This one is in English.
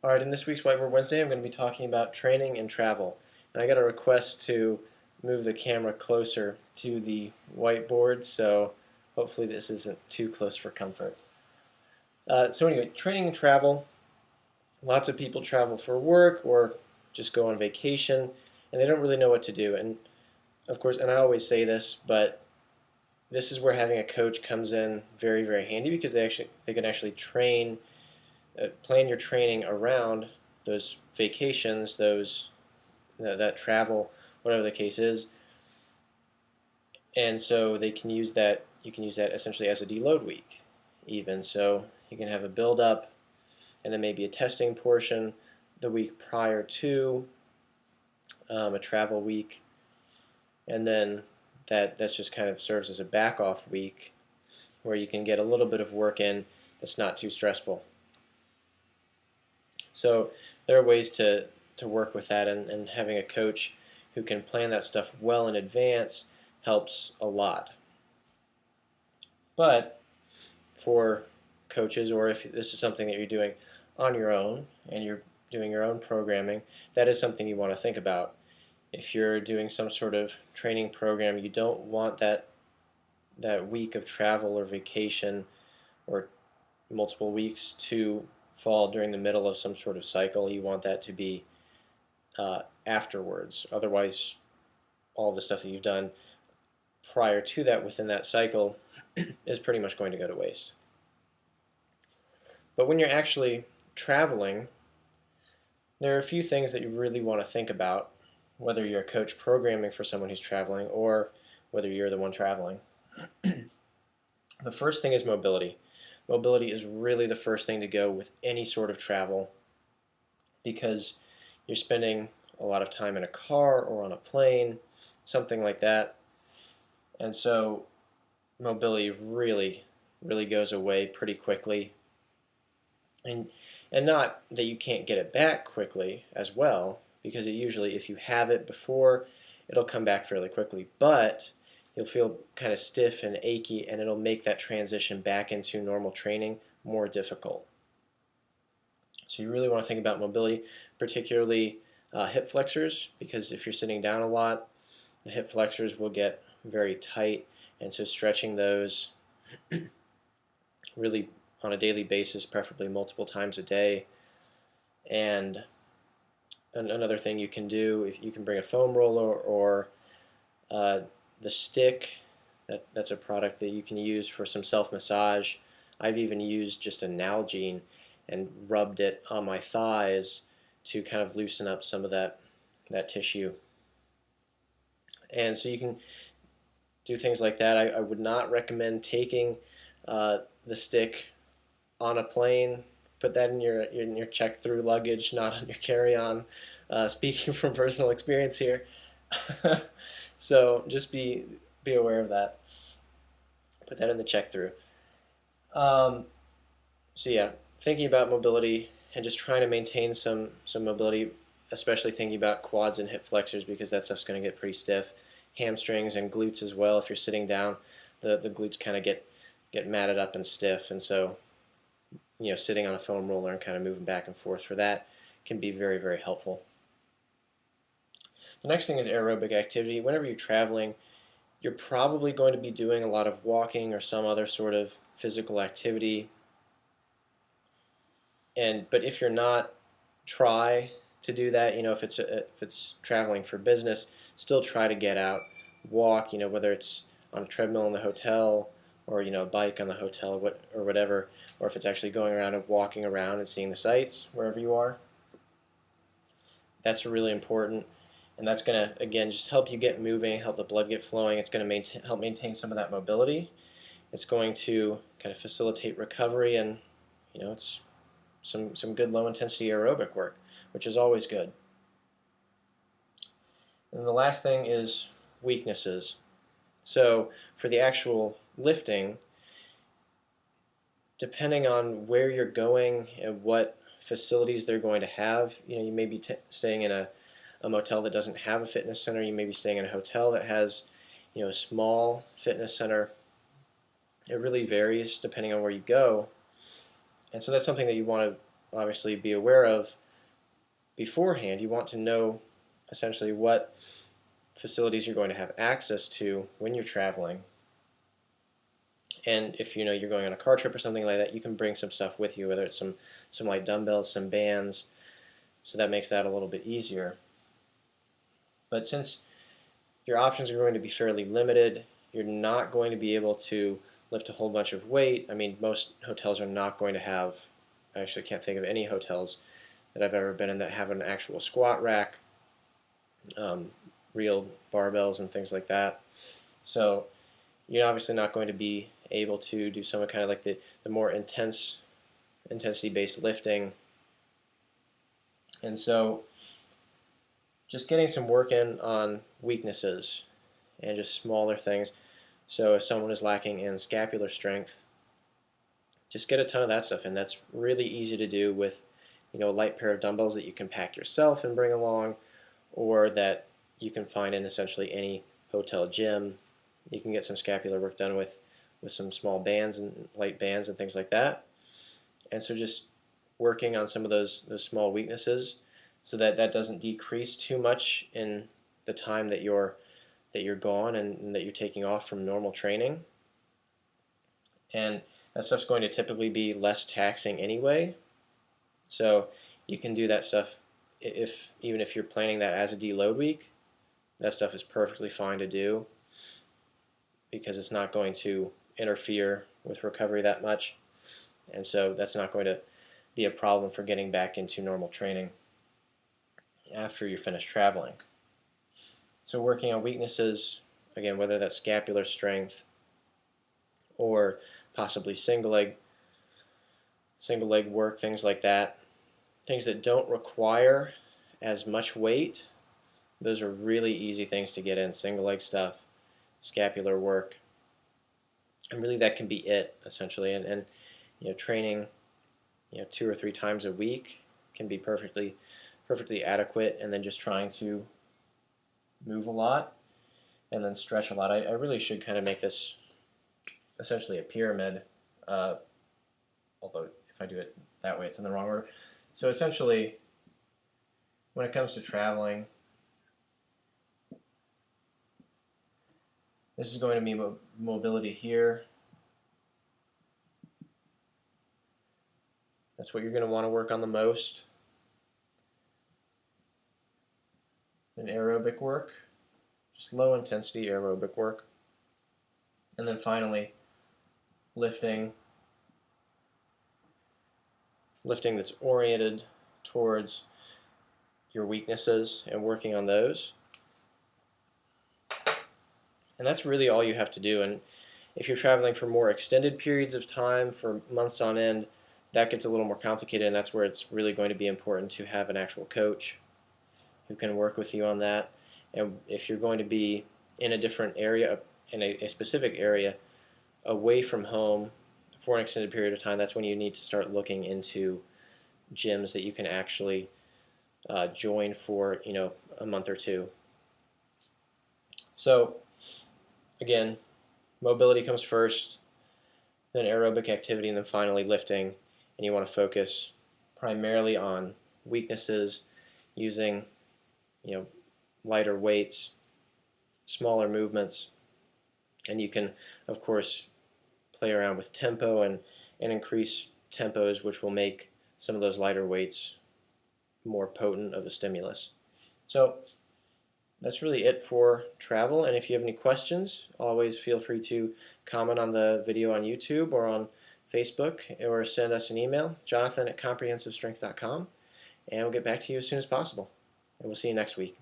Alright, in this week's Whiteboard Wednesday, I'm going to be talking about training and travel. And I got a request to move the camera closer to the whiteboard, so hopefully this isn't too close for comfort. So anyway, training and travel. Lots of people travel for work or just go on vacation, and they don't really know what to do. And of course, and I always say this, but this is where having a coach comes in very, very handy because they can actually plan your training around those vacations, that travel, whatever the case is, and so they can use that. You can use that essentially as a deload week, even so you can have a build up, and then maybe a testing portion the week prior to a travel week, and then that's just kind of serves as a back off week where you can get a little bit of work in that's not too stressful. So there are ways to work with that, and having a coach who can plan that stuff well in advance helps a lot. But for coaches, or if this is something that you're doing on your own and you're doing your own programming, that is something you want to think about. If you're doing some sort of training program, you don't want that week of travel or vacation or multiple weeks to fall during the middle of some sort of cycle. You want that to be afterwards. Otherwise, all the stuff that you've done prior to that within that cycle is pretty much going to go to waste. But when you're actually traveling, there are a few things that you really want to think about, whether you're a coach programming for someone who's traveling or whether you're the one traveling. The first thing is mobility. Mobility is really the first thing to go with any sort of travel because you're spending a lot of time in a car or on a plane, something like that. And so mobility really, really goes away pretty quickly. And not that you can't get it back quickly as well, because it usually, if you have it before, it'll come back fairly quickly. But you'll feel kind of stiff and achy, and it'll make that transition back into normal training more difficult. So you really want to think about mobility, particularly hip flexors, because if you're sitting down a lot, the hip flexors will get very tight, and so stretching those really on a daily basis, preferably multiple times a day. And another thing you can do, if you can bring a foam roller or the stick, that's a product that you can use for some self-massage. I've even used just a Nalgene and rubbed it on my thighs to kind of loosen up some of that tissue. And so you can do things like that. I would not recommend taking the stick on a plane. Put that in your check-through luggage, not on your carry-on. Speaking from personal experience here, so just be aware of that. Put that in the check-through. So yeah, thinking about mobility and just trying to maintain some mobility, especially thinking about quads and hip flexors because that stuff's going to get pretty stiff. Hamstrings and glutes as well. If you're sitting down, the glutes kind of get matted up and stiff, and so sitting on a foam roller and kind of moving back and forth for that can be very, very helpful. The next thing is aerobic activity. Whenever you're traveling, you're probably going to be doing a lot of walking or some other sort of physical activity. But if you're not, try to do that. If it's traveling for business, still try to get out, walk. Whether it's on a treadmill in the hotel or a bike on the hotel or whatever, or if it's actually going around and walking around and seeing the sights wherever you are. That's really important, and that's going to, again, just help you get moving, help the blood get flowing. It's going to help maintain some of that mobility. It's going to kind of facilitate recovery, and it's some good low-intensity aerobic work, which is always good. And the last thing is weaknesses. So for the actual lifting, depending on where you're going and what facilities they're going to have, you may be staying in a motel that doesn't have a fitness center. You may be staying in a hotel that has, a small fitness center. It really varies depending on where you go, and so that's something that you want to obviously be aware of beforehand. You want to know essentially what facilities you're going to have access to when you're traveling. And if you're going on a car trip or something like that, you can bring some stuff with you, whether it's some light dumbbells, some bands, so that makes that a little bit easier. But since your options are going to be fairly limited, you're not going to be able to lift a whole bunch of weight. I mean, most hotels are not going to have, I actually can't think of any hotels that I've ever been in that have an actual squat rack, real barbells and things like that. So you're obviously not going to be able to do some kind of like the more intensity-based lifting. And so just getting some work in on weaknesses and just smaller things. So if someone is lacking in scapular strength, just get a ton of that stuff in. That's really easy to do with a light pair of dumbbells that you can pack yourself and bring along, or that you can find in essentially any hotel gym. You can get some scapular work done with some small bands and light bands and things like that. And so just working on some of those small weaknesses so that that doesn't decrease too much in the time that you're gone and that you're taking off from normal training. And that stuff's going to typically be less taxing anyway. So you can do that stuff even if you're planning that as a deload week. That stuff is perfectly fine to do because it's not going to interfere with recovery that much. And so that's not going to be a problem for getting back into normal training after you're finished traveling. So working on weaknesses, again, whether that's scapular strength or possibly single leg work, things like that, things that don't require as much weight, those are really easy things to get in. Single leg stuff, scapular work, and really that can be it essentially. And training 2 or 3 times a week can be perfectly adequate. And then just trying to move a lot and then stretch a lot. I really should kind of make this essentially a pyramid, although if I do it that way it's in the wrong order. So essentially, when it comes to traveling, this is going to be mobility here. That's what you're going to want to work on the most. And aerobic work, just low intensity aerobic work. And then finally, lifting that's oriented towards your weaknesses and working on those. And that's really all you have to do. And if you're traveling for more extended periods of time, for months on end, that gets a little more complicated, and that's where it's really going to be important to have an actual coach who can work with you on that. And if you're going to be in a different area, in a specific area, away from home for an extended period of time, that's when you need to start looking into gyms that you can actually join for a month or two. So again, mobility comes first, then aerobic activity, and then finally lifting. And you want to focus primarily on weaknesses, using lighter weights, smaller movements, and you can of course play around with tempo and increase tempos, which will make some of those lighter weights more potent of a stimulus. So that's really it for travel. And if you have any questions, always feel free to comment on the video on YouTube or on Facebook, or send us an email, jonathan@comprehensivestrength.com, and we'll get back to you as soon as possible. And we'll see you next week.